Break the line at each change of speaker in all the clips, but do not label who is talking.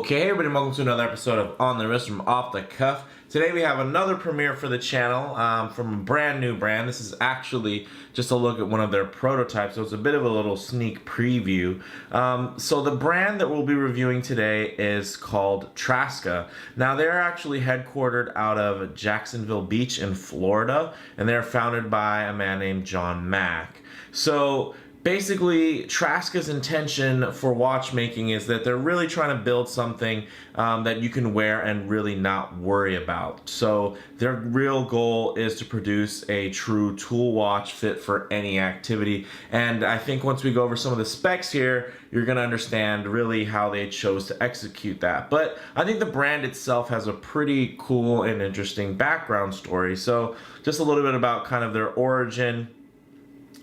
Okay, everybody, welcome to another episode of On the Wrist from Off the Cuff. Today we have another premiere for the channel from a brand new brand. This is actually just a look at one of their prototypes, so it's a bit of a little sneak preview. So the brand that we'll be reviewing today is called Traska. Now they're actually headquartered out of Jacksonville Beach in Florida, and they're founded by a man named John Mack. So basically, Traska's intention for watchmaking is that they're really trying to build something that you can wear and really not worry about. So their real goal is to produce a true tool watch fit for any activity. And I think once we go over some of the specs here, you're going to understand really how they chose to execute that. But I think the brand itself has a pretty cool and interesting background story. So just a little bit about kind of their origin.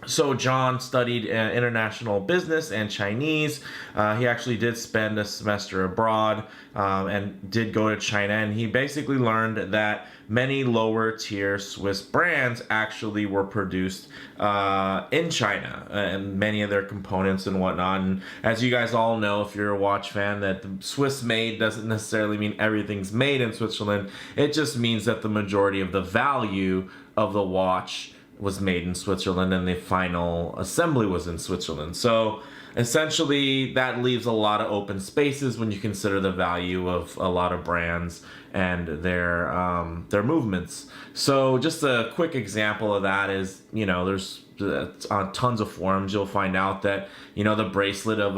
So John studied international business and Chinese. He actually did spend a semester abroad and did go to China, and he basically learned that many lower tier Swiss brands actually were produced in China, and many of their components and whatnot. And as you guys all know, if you're a watch fan, that the Swiss made doesn't necessarily mean everything's made in Switzerland. It just means that the majority of the value of the watch was made in Switzerland and the final assembly was in Switzerland. So essentially that leaves a lot of open spaces when you consider the value of a lot of brands and their movements. So just a quick example of that is, you know, there's on tons of forums you'll find out that, you know, the bracelet of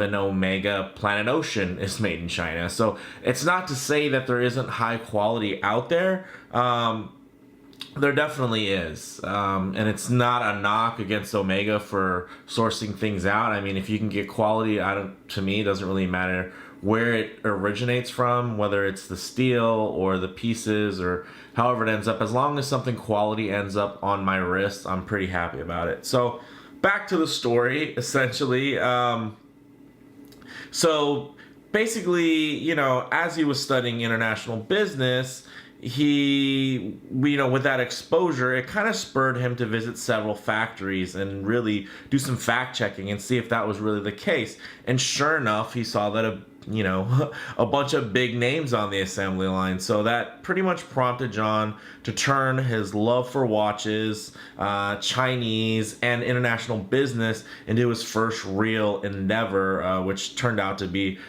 an Omega Planet Ocean is made in China. So it's not to say that there isn't high quality out there. There definitely is, and it's not a knock against Omega for sourcing things out. I mean, if you can get quality, to me, it doesn't really matter where it originates from, whether it's the steel or the pieces or however it ends up. As long as something quality ends up on my wrist, I'm pretty happy about it. So back to the story, essentially. So basically, you know, as he was studying international business, he, you know, with that exposure, it kind of spurred him to visit several factories and really do some fact checking and see if that was really the case. And sure enough, he saw that a bunch of big names on the assembly line. So that pretty much prompted John to turn his love for watches, Chinese, and international business into his first real endeavor, which turned out to be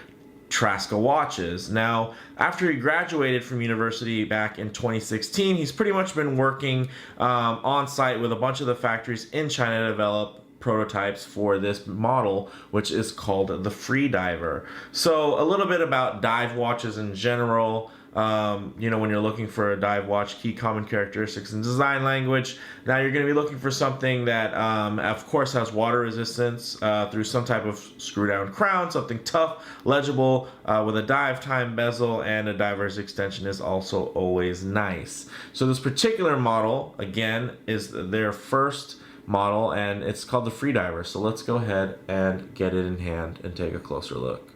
Traska watches. Now, after he graduated from university back in 2016, he's pretty much been working on site with a bunch of the factories in China to develop prototypes for this model, which is called the Freediver. So a little bit about dive watches in general. You know, when you're looking for a dive watch, key common characteristics and design language. Now you're going to be looking for something that, of course, has water resistance through some type of screw-down crown, something tough, legible, with a dive time bezel, and a diver's extension is also always nice. So this particular model, again, is their first model, and it's called the Freediver. So let's go ahead and get it in hand and take a closer look.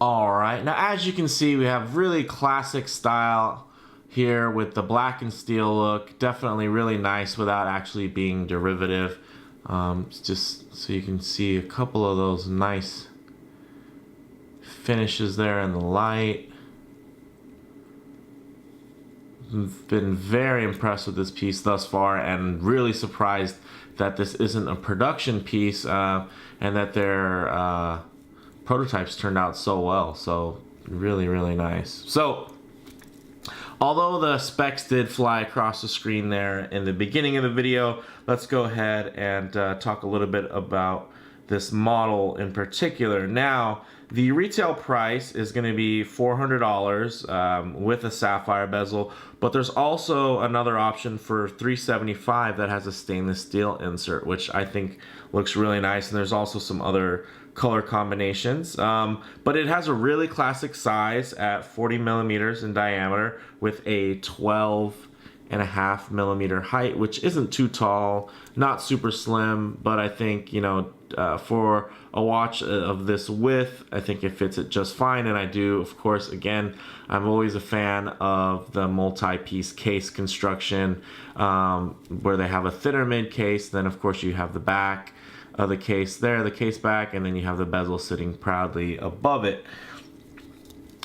Alright, now as you can see, we have really classic style here with the black and steel look. Definitely really nice without actually being derivative. Just so you can see a couple of those nice finishes there in the light. I've been very impressed with this piece thus far and really surprised that this isn't a production piece and that they're prototypes turned out so well. So really, really nice. So although the specs did fly across the screen there in the beginning of the video, let's go ahead and talk a little bit about this model in particular. Now, the retail price is going to be $400 with a sapphire bezel, but there's also another option for $375 that has a stainless steel insert, which I think looks really nice. And there's also some other color combinations, but it has a really classic size at 40 millimeters in diameter with a 12.5 millimeter height, which isn't too tall, not super slim, but I think, you know, for a watch of this width, I think it fits it just fine. And I do, of course, again, I'm always a fan of the multi-piece case construction, where they have a thinner mid case, then of course you have the back, of the case there, the case back, and then you have the bezel sitting proudly above it.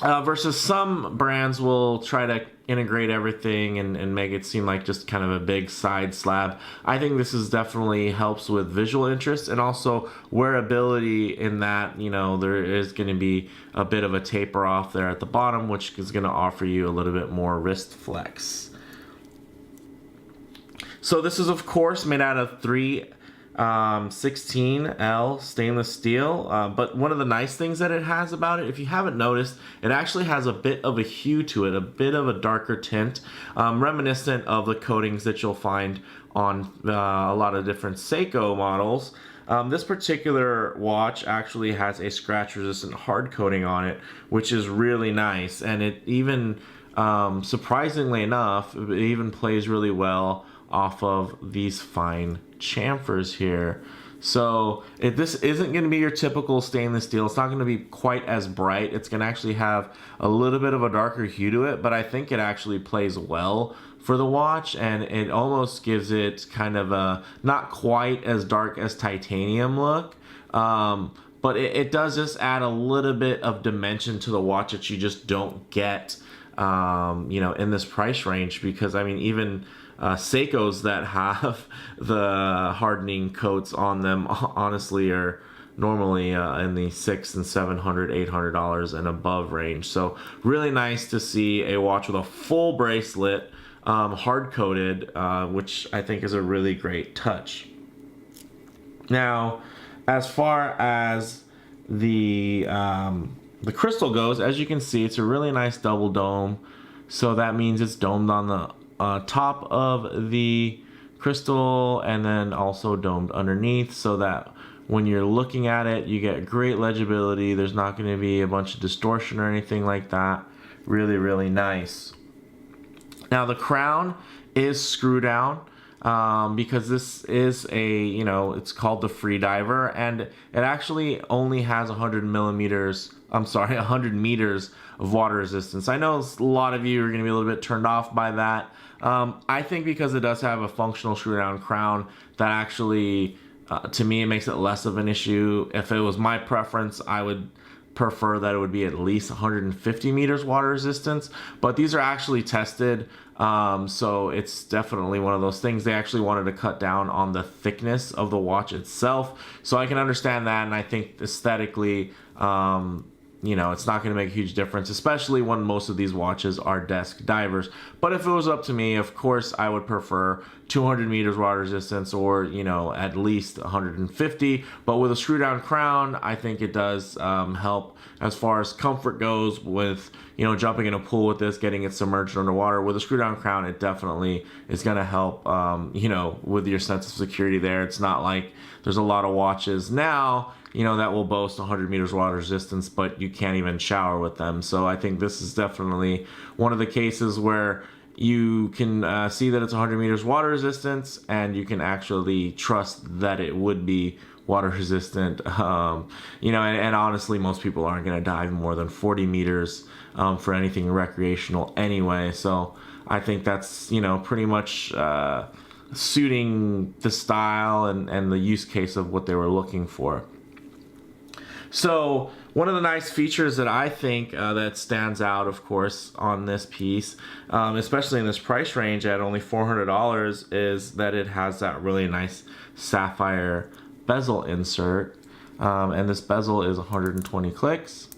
Versus some brands will try to integrate everything and make it seem like just kind of a big side slab. I think this is definitely helps with visual interest and also wearability in that, you know, there is going to be a bit of a taper off there at the bottom, which is going to offer you a little bit more wrist flex. So this is of course made out of 316L stainless steel, but one of the nice things that it has about it, if you haven't noticed, it actually has a bit of a hue to it, a bit of a darker tint, reminiscent of the coatings that you'll find on a lot of different Seiko models. This particular watch actually has a scratch resistant hard coating on it, which is really nice, and it even surprisingly enough, it even plays really well off of these fine chamfers here. So if this isn't going to be your typical stainless steel, it's not going to be quite as bright. It's going to actually have a little bit of a darker hue to it, but I think it actually plays well for the watch, and it almost gives it kind of a not quite as dark as titanium look, but it does just add a little bit of dimension to the watch that you just don't get you know, in this price range, because I mean, even Seikos that have the hardening coats on them honestly are normally in the $600 and $700, $800 and above range. So really nice to see a watch with a full bracelet, hard coated, which I think is a really great touch. Now, as far as the crystal goes, as you can see, it's a really nice double dome. So that means it's domed on the top of the crystal and then also domed underneath, so that when you're looking at it, you get great legibility. There's not going to be a bunch of distortion or anything like that. Really, really nice. Now the crown is screw down because this is a, you know, it's called the Freediver, and it actually only has 100 meters of water resistance. I know a lot of you are going to be a little bit turned off by that. I think because it does have a functional screw down crown, that actually to me it makes it less of an issue. If it was my preference, I would prefer that it would be at least 150 meters water resistance, but these are actually tested, so it's definitely one of those things. They actually wanted to cut down on the thickness of the watch itself, so I can understand that, and I think aesthetically, you know, it's not going to make a huge difference, especially when most of these watches are desk divers. But if it was up to me, of course, I would prefer 200 meters water resistance, or, you know, at least 150. But with a screw down crown, I think it does help as far as comfort goes with, you know, jumping in a pool with this, getting it submerged underwater. With a screw down crown, it definitely is going to help, you know, with your sense of security there. It's not like there's a lot of watches now, you know, that will boast 100 meters water resistance, but you can't even shower with them. So I think this is definitely one of the cases where you can see that it's 100 meters water resistance, and you can actually trust that it would be water resistant. You know, and honestly, most people aren't going to dive more than 40 meters for anything recreational anyway. So I think that's, you know, pretty much suiting the style and the use case of what they were looking for. So one of the nice features that I think that stands out, of course, on this piece, especially in this price range at only $400, is that it has that really nice sapphire bezel insert, and this bezel is 120 clicks.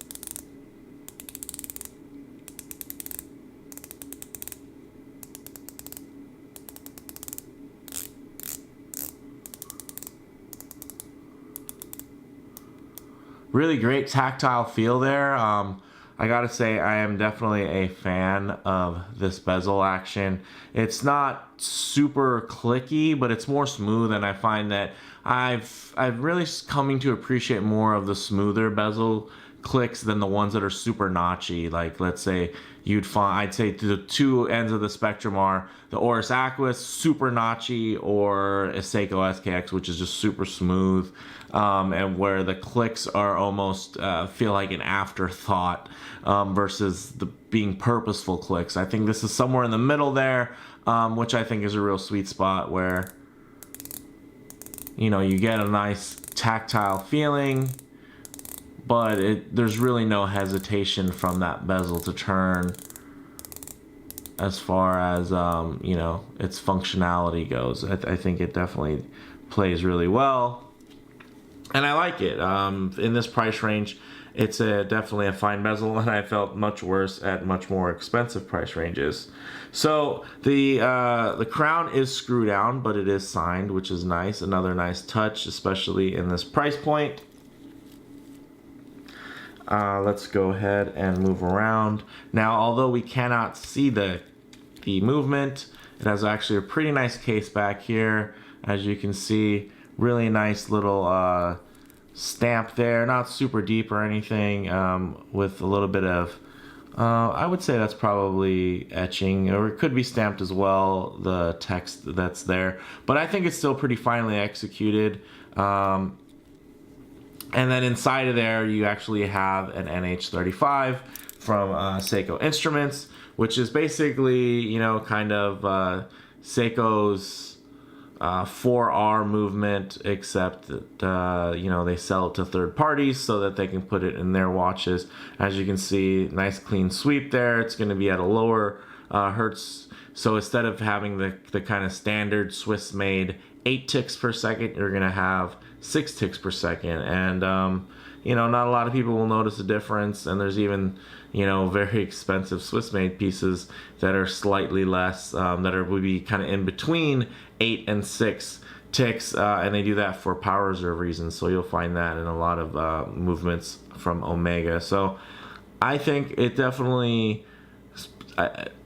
Really great tactile feel there. I gotta say, I am definitely a fan of this bezel action. It's not super clicky, but it's more smooth, and I find that I've really coming to appreciate more of the smoother bezel clicks than the ones that are super notchy. Like, let's say I'd say the two ends of the spectrum are the Oris Aquis, super notchy, or a Seiko SKX, which is just super smooth, and where the clicks are almost feel like an afterthought versus the being purposeful clicks. I think this is somewhere in the middle there, which I think is a real sweet spot where, you know, you get a nice tactile feeling, but there's really no hesitation from that bezel to turn as far as, you know, its functionality goes. I think it definitely plays really well. And I like it. In this price range, it's definitely a fine bezel, and I felt much worse at much more expensive price ranges. So the crown is screw down, but it is signed, which is nice. Another nice touch, especially in this price point. Let's go ahead and move around. Now, although we cannot see the movement, it has actually a pretty nice case back here. As you can see, really nice little stamp there, not super deep or anything, with a little bit of, I would say that's probably etching, or it could be stamped as well, the text that's there. But I think it's still pretty finely executed. And then inside of there, you actually have an NH35 from Seiko Instruments, which is basically, you know, kind of Seiko's 4R movement, except that, you know, they sell it to third parties so that they can put it in their watches. As you can see, nice clean sweep there. It's going to be at a lower hertz. So instead of having the kind of standard Swiss-made 8 ticks per second, you're going to have 6 ticks per second. And, you know, not a lot of people will notice a difference. And there's even, you know, very expensive Swiss-made pieces that are slightly less, would be kind of in between 8 and 6 ticks. And they do that for power reserve reasons. So you'll find that in a lot of movements from Omega. So I think it definitely...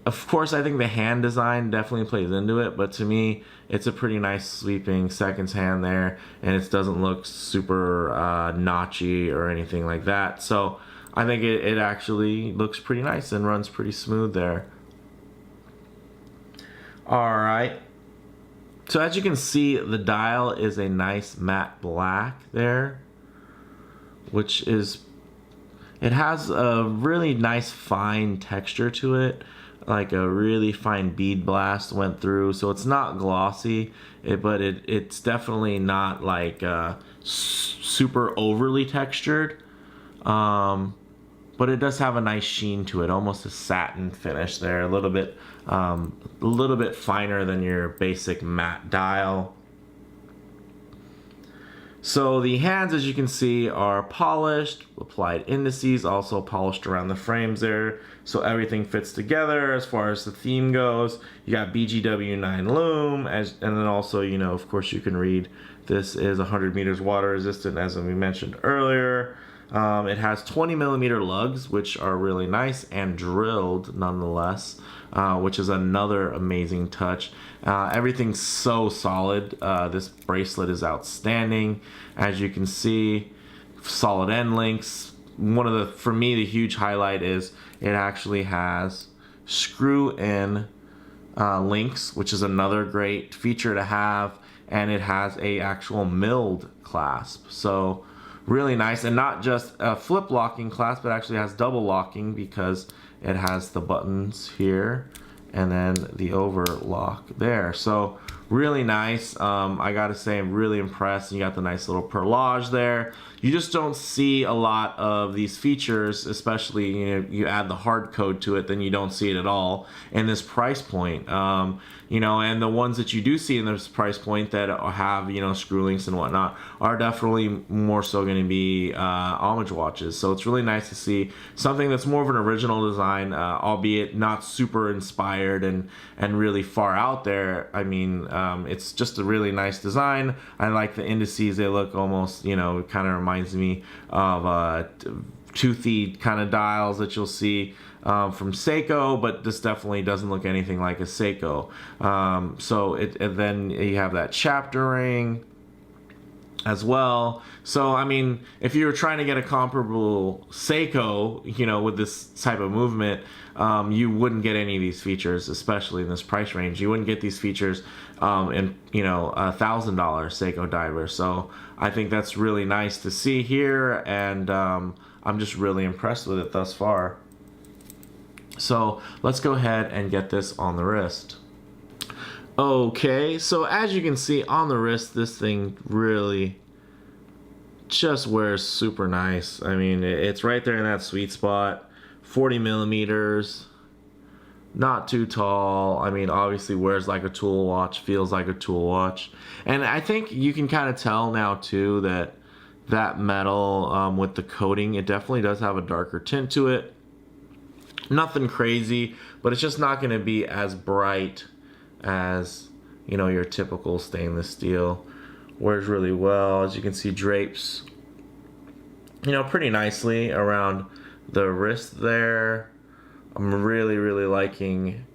of course, I think the hand design definitely plays into it, but to me, it's a pretty nice sweeping seconds hand there, and it doesn't look super notchy or anything like that. So I think it actually looks pretty nice and runs pretty smooth there. All right. So as you can see, the dial is a nice matte black there, which is... it has a really nice fine texture to it, like a really fine bead blast went through. So it's not glossy, but it's definitely not like super overly textured. But it does have a nice sheen to it, almost a satin finish there, a little bit finer than your basic matte dial. So the hands, as you can see, are polished, applied indices, also polished around the frames there, so everything fits together as far as the theme goes. You got BGW9 Loom, and then also, you know, of course you can read this is 100 meters water resistant, as we mentioned earlier. It has 20mm lugs, which are really nice, and drilled nonetheless, which is another amazing touch. Everything's so solid. This bracelet is outstanding. As you can see, solid end links. One of the, for me, the huge highlight is it actually has screw-in links, which is another great feature to have, and it has a actual milled clasp. So really nice, and not just a flip locking clasp, but actually has double locking because it has the buttons here and then the overlock there. So really nice. I gotta say, I'm really impressed. You got the nice little perlage there. You just don't see a lot of these features, especially, you know, you add the hard code to it, then you don't see it at all in this price point. You know, and the ones that you do see in this price point that have, you know, screw links and whatnot are definitely more so going to be homage watches. So it's really nice to see something that's more of an original design, albeit not super inspired and really far out there. I mean, it's just a really nice design. I like the indices. They look almost, you know, it kind of reminds me of toothy kind of dials that you'll see from Seiko, but this definitely doesn't look anything like a Seiko. So and then you have that chapter ring as well. So I mean, if you were trying to get a comparable Seiko, you know, with this type of movement, you wouldn't get any of these features, especially in this price range. You wouldn't get these features in, you know, $1,000 Seiko diver. So I think that's really nice to see here, and I'm just really impressed with it thus far. So let's go ahead and get this on the wrist. Okay, so as you can see on the wrist, this thing really just wears super nice. I mean, it's right there in that sweet spot. 40 millimeters, not too tall. I mean, obviously wears like a tool watch, feels like a tool watch. And I think you can kind of tell now too that that metal with the coating, it definitely does have a darker tint to it. Nothing crazy, but it's just not going to be as bright as, you know, your typical stainless steel. Wears really well. As you can see, drapes, you know, pretty nicely around the wrist there. I'm really, really liking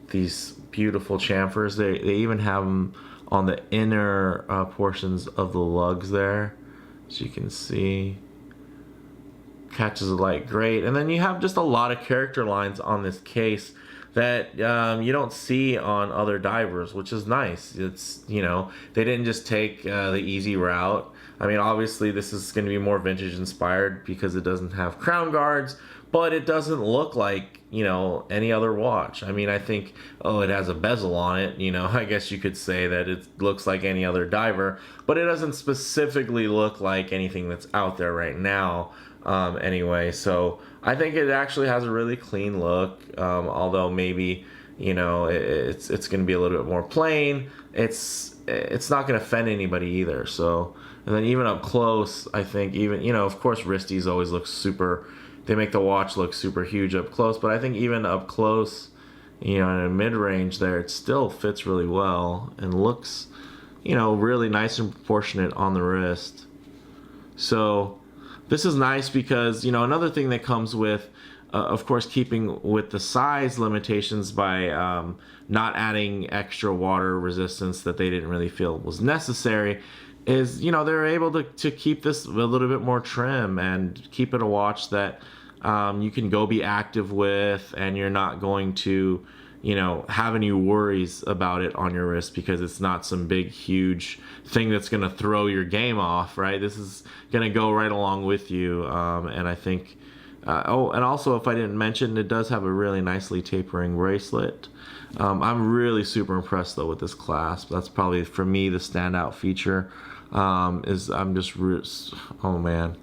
these beautiful chamfers. They even have them on the inner portions of the lugs there, as you can see. Catches the light great. And then you have just a lot of character lines on this case that you don't see on other divers, which is nice. It's, you know, they didn't just take the easy route. I mean, obviously this is going to be more vintage inspired because it doesn't have crown guards, but it doesn't look like, you know, any other watch. I mean, I think, oh, it has a bezel on it, you know, I guess you could say that it looks like any other diver, but it doesn't specifically look like anything that's out there right now. Anyway, so I think it actually has a really clean look, although maybe, you know, it's going to be a little bit more plain. It's not going to offend anybody either. So, and then even up close, I think even, you know, of course wristies always look super, they make the watch look super huge up close, but I think even up close, you know, in a mid-range there, it still fits really well and looks, you know, really nice and proportionate on the wrist. So this is nice because, you know, another thing that comes with, of course, keeping with the size limitations by not adding extra water resistance that they didn't really feel was necessary, is, you know, they're able to keep this a little bit more trim and keep it a watch that you can go be active with, and you're not going to, you know, have any worries about it on your wrist because it's not some big huge thing that's going to throw your game off, right? This is going to go right along with you. And I think oh, and also, if I didn't mention, it does have a really nicely tapering bracelet. I'm really super impressed though with this clasp. That's probably for me the standout feature. Oh man,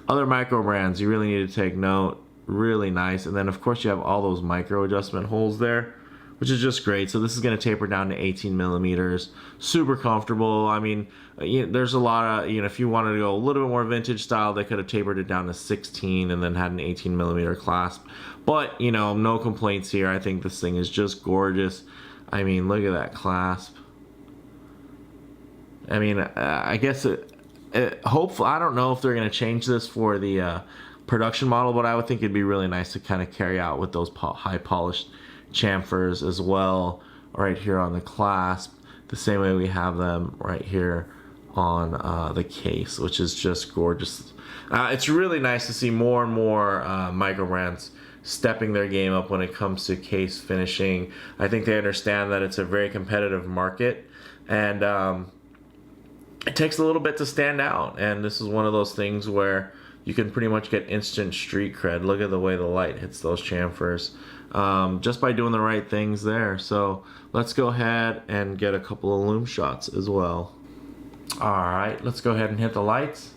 other micro brands you really need to take note. Really nice. And then of course you have all those micro adjustment holes there, which is just great. So this is going to taper down to 18 millimeters. Super comfortable. I mean, there's a lot of, you know, if you wanted to go a little bit more vintage style, they could have tapered it down to 16 and then had an 18 millimeter clasp. But, you know, no complaints here. I think this thing is just gorgeous. I mean, look at that clasp. I mean, I guess hopefully, I don't know if they're going to change this for the production model, but I would think it'd be really nice to kind of carry out with those high polished chamfers as well, right here on the clasp, the same way we have them right here on the case, which is just gorgeous. It's really nice to see more and more micro brands stepping their game up when it comes to case finishing. I think they understand that it's a very competitive market, and it takes a little bit to stand out, and this is one of those things where you can pretty much get instant street cred. Look at the way the light hits those chamfers, just by doing the right things there. So let's go ahead and get a couple of loom shots as well. Alright, let's go ahead and hit the lights.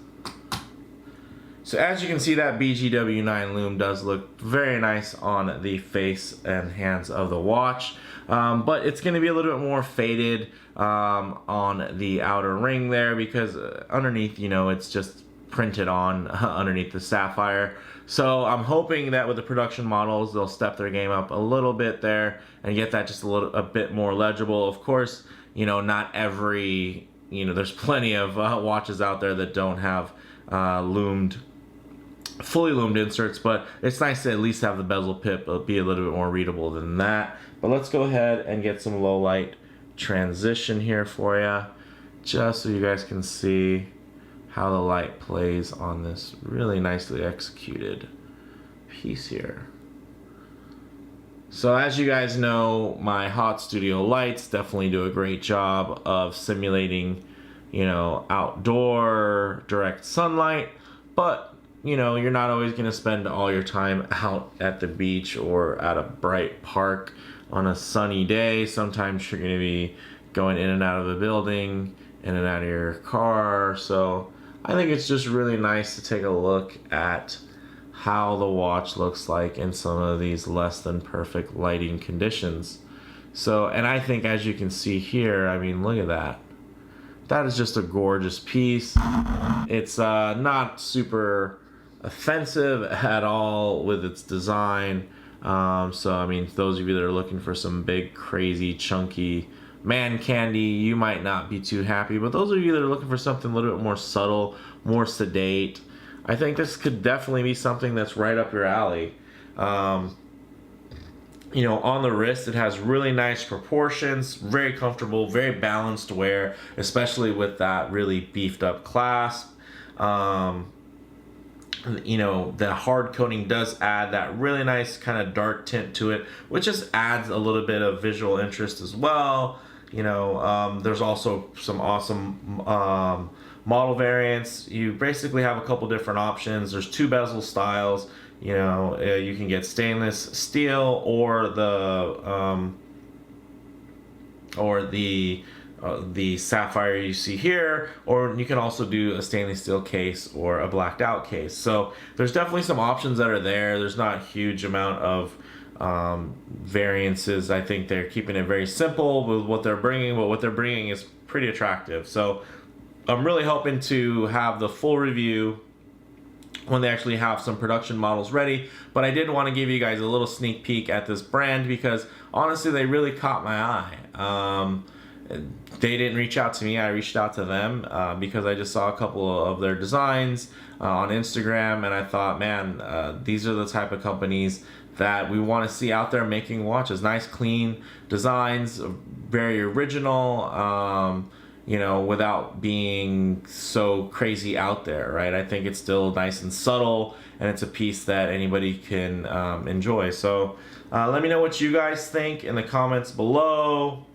So as you can see, that BGW9 loom does look very nice on the face and hands of the watch, but it's going to be a little bit more faded on the outer ring there, because underneath, you know, it's just printed on underneath the sapphire. So I'm hoping that with the production models, they'll step their game up a little bit there and get that just a bit more legible. Of course, you know, not every, you know, there's plenty of watches out there that don't have fully loomed inserts, but it's nice to at least have the bezel pip be a little bit more readable than that. But let's go ahead and get some low light transition here for you, just so you guys can see how the light plays on this really nicely executed piece here. So as you guys know, my hot studio lights definitely do a great job of simulating, you know, outdoor direct sunlight, but you know, you're not always going to spend all your time out at the beach or at a bright park. on a sunny day. Sometimes you're going to be going in and out of the building, in and out of your car. So I think it's just really nice to take a look at how the watch looks like in some of these less than perfect lighting conditions. So, and I think, as you can see here, I mean, look at that. That is just a gorgeous piece. It's not super offensive at all with its design. So, I mean, those of you that are looking for some big, crazy, chunky man candy, you might not be too happy. But those of you that are looking for something a little bit more subtle, more sedate, I think this could definitely be something that's right up your alley. You know, on the wrist, it has really nice proportions, very comfortable, very balanced wear, especially with that really beefed up clasp. You know, the hard coating does add that really nice kind of dark tint to it, which just adds a little bit of visual interest as well. You know, there's also some awesome model variants. You basically have a couple different options. There's 2 bezel styles. You know, you can get stainless steel or the sapphire you see here, or you can also do a stainless steel case or a blacked out case. So there's definitely some options that are there. There's not a huge amount of variances. I think they're keeping it very simple with what they're bringing, but what they're bringing is pretty attractive. So I'm really hoping to have the full review when they actually have some production models ready. But I did want to give you guys a little sneak peek at this brand because honestly they really caught my eye. They didn't reach out to me, I reached out to them because I just saw a couple of their designs on Instagram, and I thought, man, these are the type of companies that we want to see out there making watches. Nice clean designs, very original, you know, without being so crazy out there, right? I think it's still nice and subtle, and it's a piece that anybody can enjoy. So let me know what you guys think in the comments below.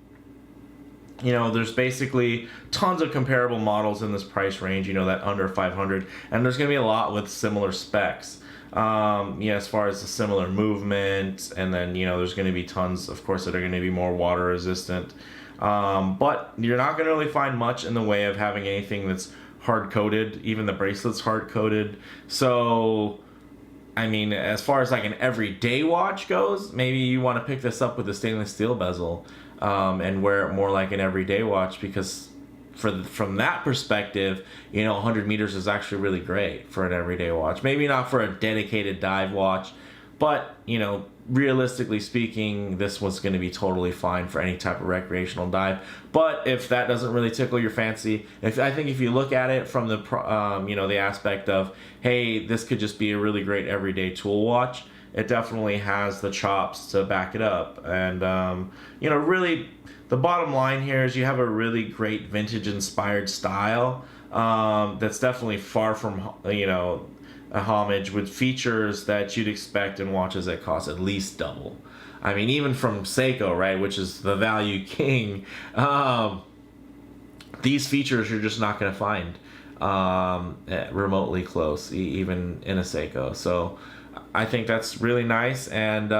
You know, there's basically tons of comparable models in this price range, you know, that under 500, and there's going to be a lot with similar specs. Yeah, as far as the similar movement, and then, you know, there's going to be tons, of course, that are going to be more water resistant. But you're not going to really find much in the way of having anything that's hard coated. Even the bracelet's hard coated. So, I mean, as far as like an everyday watch goes, maybe you want to pick this up with a stainless steel bezel and wear it more like an everyday watch, because from that perspective, you know, 100 meters is actually really great for an everyday watch. Maybe not for a dedicated dive watch, but, you know, realistically speaking, this was going to be totally fine for any type of recreational dive. But if that doesn't really tickle your fancy, I think if you look at it from the you know, the aspect of, hey, this could just be a really great everyday tool watch, it definitely has the chops to back it up. And you know, really, the bottom line here is you have a really great vintage inspired style that's definitely far from, you know, a homage, with features that you'd expect in watches that cost at least double. I mean, even from Seiko, right, which is the value king, these features you're just not going to find remotely close, even in a Seiko. So I think that's really nice. And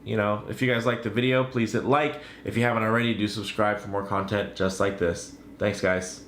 you know, if you guys like the video, please hit like. If you haven't already, do subscribe for more content just like this. Thanks, guys.